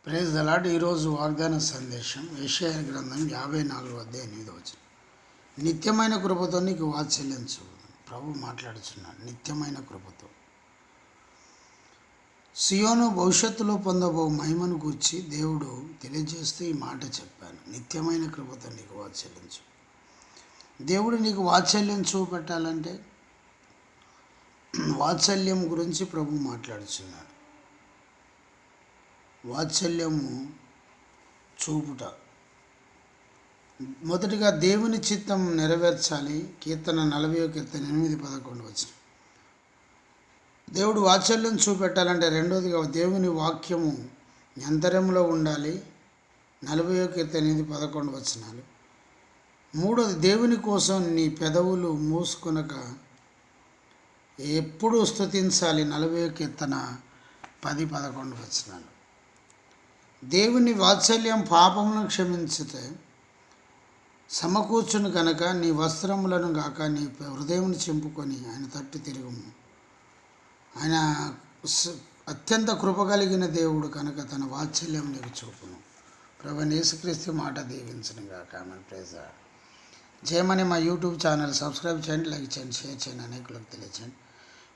Praise the lord. ఈరోజు వాగ్దాన సందేశం యెషయా గ్రంథం 54:8. నిత్యమైన కృపతో నీకు వాత్సల్యంచు. ప్రభు మాట్లాడుచున్నాడు నిత్యమైన కృపతో. సియోను భవిష్యత్తులో పొందబో మహిమను గూర్చి దేవుడు తెలియజేస్తూ ఈ మాట చెప్పాను. నిత్యమైన కృపతో నీకు వాత్సల్యంచు. దేవుడు నీకు వాత్సల్యం చూపెట్టాలంటే వాత్సల్యం గురించి ప్రభు మాట్లాడుచున్నాడు. వాత్సల్యము చూపుట. మొదటిగా దేవుని చిత్తం నెరవేర్చాలి. కీర్తన 40:8-11. దేవుడు వాత్సల్యం చూపెట్టాలంటే రెండోదిగా దేవుని వాక్యము అంతరంలో ఉండాలి. 40:8-11. మూడోది దేవుని కోసం నీ పెదవులు మూసుకొనక ఎప్పుడూ స్తుతించాలి. 40:10-11. దేవుని వాత్సల్యం పాపములను క్షమించితే సమకూర్చును కనుక నీ వస్త్రములను గాక నీ హృదయమును చింపుకొని ఆయన తట్టు తిరుగుము. ఆయన అత్యంత కృప కలిగిన దేవుడు కనుక తన వాత్సల్యం నీకు చూపును. ప్రభువైన యేసుక్రీస్తు మాట దీవించును గాక. ఆమేన్. Praise the Lord. జయమని మా యూట్యూబ్ ఛానల్ సబ్స్క్రైబ్ చేయండి, లైక్ చేయండి, షేర్ చేయండి, అనేకులకు తెలియచేయండి.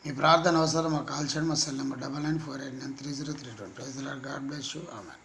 మీ ప్రార్థన అవసరం మాకు కాల్ చేయండి. మా cell number 99489303. Praise the Lord. God bless you. Amen.